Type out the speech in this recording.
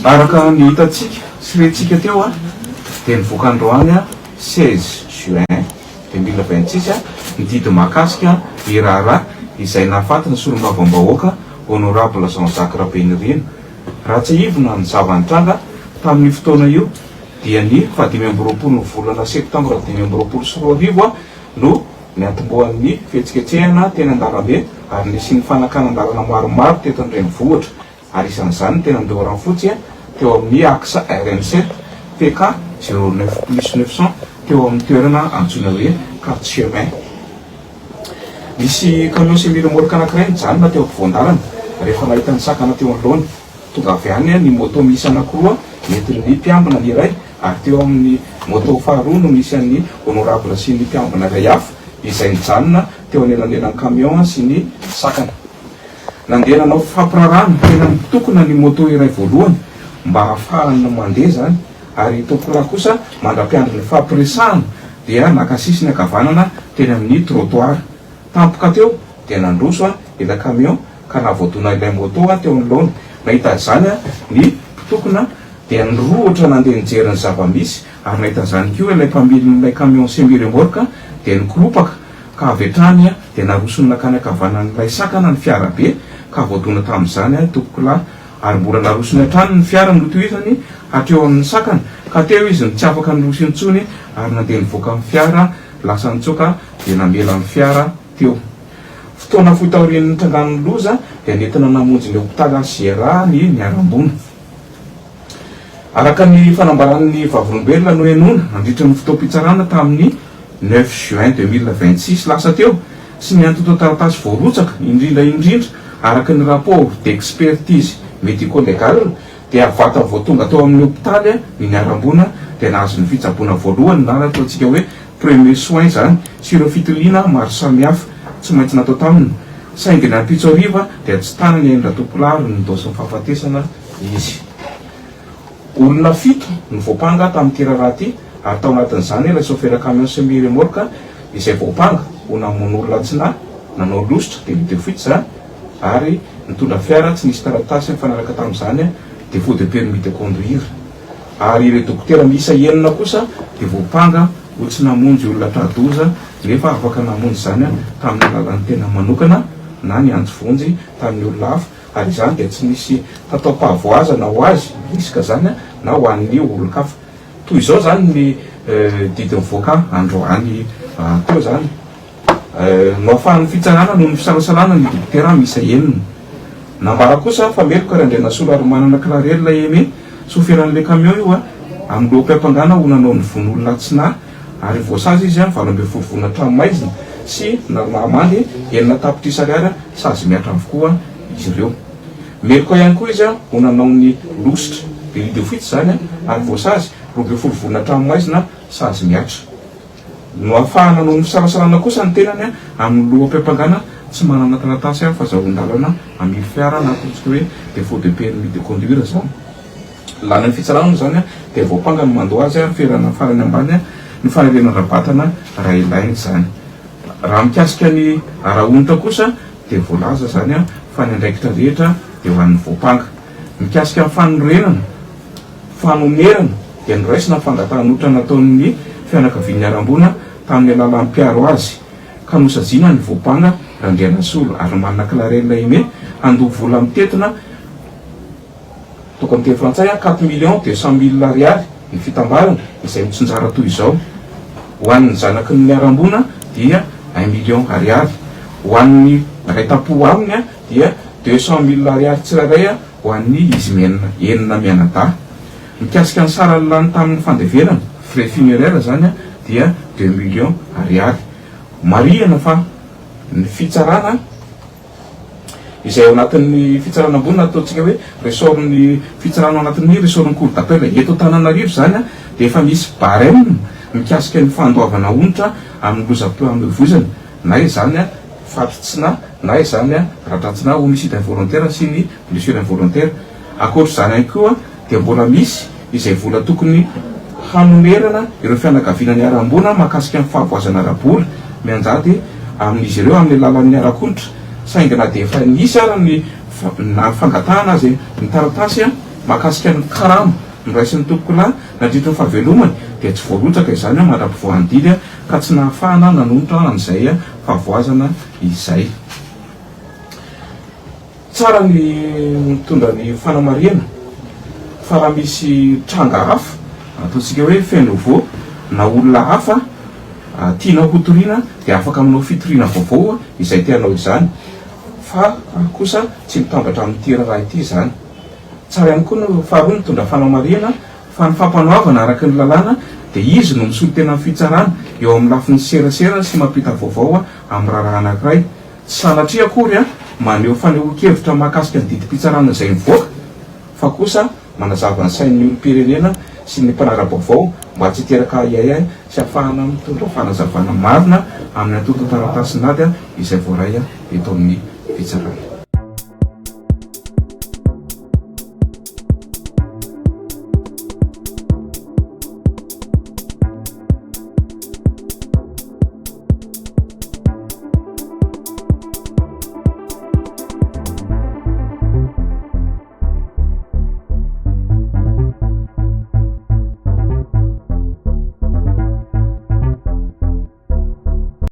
araka ny hitatsika sy rentsika teo a dia nivoaka androany a 16 juin 2026 ny didy mahakasika iraharaha izay nahafatana solombavam-bahoaka honorable Jean-Jacques Rabenirin. Raha tsy ivona ny zavanitranga tamin'ny fotoana io dia ny 5 ny volana septambra 2024 a no niatombohan'ny fihetsiketsehana teny an-dalambe ary nisy ny fanankanan-dalana maromaro teto an-drenivohitra ary isan'izany tena andeha ranfotsy teo amin'ny AXA RN7 PK 09+900 teo amin'ny toerana antsoina hoe 4 chemin. Misy camion semi-remorque anankiray mijanona teo ampovoan-dalana rehefa nahita ny sakana teo anoloany tonga avy any ny moto misy anankiroa mety ny mpiambina ny iray ary teo amin'ny moto faharoa no misy an'ny honorable sy ny mpiambina iray hafa izay mijanona teo anelanelan'ny camion sy ny sakana. Nandeha nanao fampirarahana tena mitokona ny moto iray voalohany mba hahafahana mandeha zany ary tompolahy kosa mandra-piandry ny fampiresahana dia nakasisy ny akavanana teny amin'ny trottoir. Tampoka teo dia nandroso ilay camion ka navoadona ilay moto teo anoloany. Nahita zany ny mpitokona dia nirohatra nandeha nijery ny zava-misy ary nahita zany koa ilay mpamilin'ilay camion semi-remorque dia nikropaka ka avy hatrany dia narosony nakany akavanan'ilay sakana ny fiarabe ka voadona tamin'izany tompokolahy ary mbola narosony hatrany ny fiara notohizany hatreo amin'ny sakana ka teo izy ny tsy afaka nyrosy intsony ary nandeha nivoaka amin'ny fiara lasa nitsoka dia namela amin'ny fiara teo. Fotoana fohy taorian'ny Trangan'ny loza dia nentina namonjy ny hopitaly Asiera ny niarambona. Araka ny fanambaran'ny vavolombelona no henona nandritra ny fotoam-pitsarana tamin'ny 9 juin 2026 lasa teo sy ny antoto taratasy voarotsaka indrindra araka ny rapport d'expertise médico-légal dia vata voatonga teo amin'ny hopitaly ny niarambona dia nahazo ny fitsaboana voalohany na ataontsika hoe premier soin zany sy ireo fitiliana maro samihafa tsy maintsy natao taminy. Saingy ny Ampitsoariva dia tsy tanany endra tompolary ny dosy fahafatesana izy. Olona 7 no voapanga tamin'ity raharaha ty ary tao anatin'izany ilay chauffeur camion semi-remorque izay voapanga ho namono olona tsina nanao lositra dia midefito zany ary nitondra fiara tsy nisy taratasy mifanaraka tamin'izany dia faute de permis de conduire. Ary ireo dokotera miisa 9 kosa dia voapanga ho tsy namonjy olona tradoza nefa afaka namonjy zany tamin'ny alalan'ny tena manokana na ny anjovonjy tamin'ny olona hafa ary izany dia tsy nisy tatao-pahavoazana ho azy risika zany na ho an'ny olon-kafa. Toy izao zany ny didy mivoaka androany teo zany no ahafahan'ny fitsarana noho ny fisalasalana ny dokotera miisa 9. Nambara kosa fa meloka raha ndray nasolo ary manana clarelle eme soferan'ilay camion io amin'ny loha-piampangana ho nanao ny von'olona tsina ary voasazy izy 20 volana tranomaizina sy namandy 9 tapitra ariary sazy miatra avokoa izy ireo. Meloka ihany koa izy ho nanao ny lositra délit de fuite zany ary voasazy 20 volana tranomaizina sazy miatra. No ahafahana no misalasalana kosa ny tenany amin'ny loha-piampangana tsy manana taratasy fa zahon-dalana amily fiara na ataontsika hoe de faute de permis de conduire zany. Lana ny fitsarana zany dia voapanga no mandoa azy ferana farany ambany ny fanelena rabatana raha ilainy zany. Raha mikasika ny araonitra kosa dia voalaza zany fa ny andraikitra rehetra dia ho an'ny voapanga. Mikasika ny fanorenana fanomerana dia noraisina ny fangatahanotra nataon'ny fianakavian'ny arambona tamin'ny alalan'ny mpiaro azy ka nosazina ny voapanga raha ndray nasolo ary manana clarelle eme andoha vola mitetina toko amin'ny teny frantsay 4 200 000 ariary ny fitambarana izay mitsonjara toy izao. Ho an'ny zanaky ny arambona dia 1 million ariary. Ho an'ny ray tapo aminy dia 200 000 ariary tsirairay ho an'ny izy enina mianadahy. Mikasika ny sara lany tamin'ny fandevenana frais funéraire zany dia 2 millions ariary. Marihana fa ny fitsarana izay ao anatin'ny fitsarana ambony ataontsika hoe resortny fitsarana ao anatin'ny resortny cour d'appel eto Antananarivo zany dia efa misy barème mikasika ny fandoavana onitra amin'ny loza-pifamoivoizana na izany fatitsina na izany ratratsina homicide involontaire sy ny blessure involontaire. Akoatr'izany ihany koa dia mbola misy izay vola tokony hanomerana ireo fianakavianany arambona mahakasika ny fahavoazana arabola mianjady amin'izy ireo amin'ny alalan'ny arakonitra saingy na dia efa nisy ara ny fangatahana azy ny taratasy mahakasika ny karama nyraisin'ny tompokolahy nandritra ny fahavelomany dia tsy voarotsaka izany a mandra-pivoandidy ka tsy nahafahana nanonotra an'izay fahavoazana izay. Tsara ny mitondra ny fanamariana fa raha misy tranga hafa ataontsika hoe fenouveau na olona hafa tiana hotoriana dia afaka aminao fitoriana vaovao izay tianao izany, fa kosa tsy mitambatra amin'ity raha ity zany. Tsara ihany koa no faharoa mitondra fanamariana fa ny fampanoavana araka ny lalàna dia izy no misolo tena amin'ny fitsarana eo amin'ny lafiny serasera sy mampita vaovao amin'ny raharaha anankiray. Tsy sanatria akory maneho fanehoan-kevitra mahakasika ny didim-pitsarana izay mivoaka, fa kosa manazava ny sain'ny olom-pirenena sy ny mpanara-baovao mba tsy hiteraka iayay sy ahafahana mitondra fanazavana marina amin'ny antota taratasy nady izay voaray eto amin'ny fitsarana.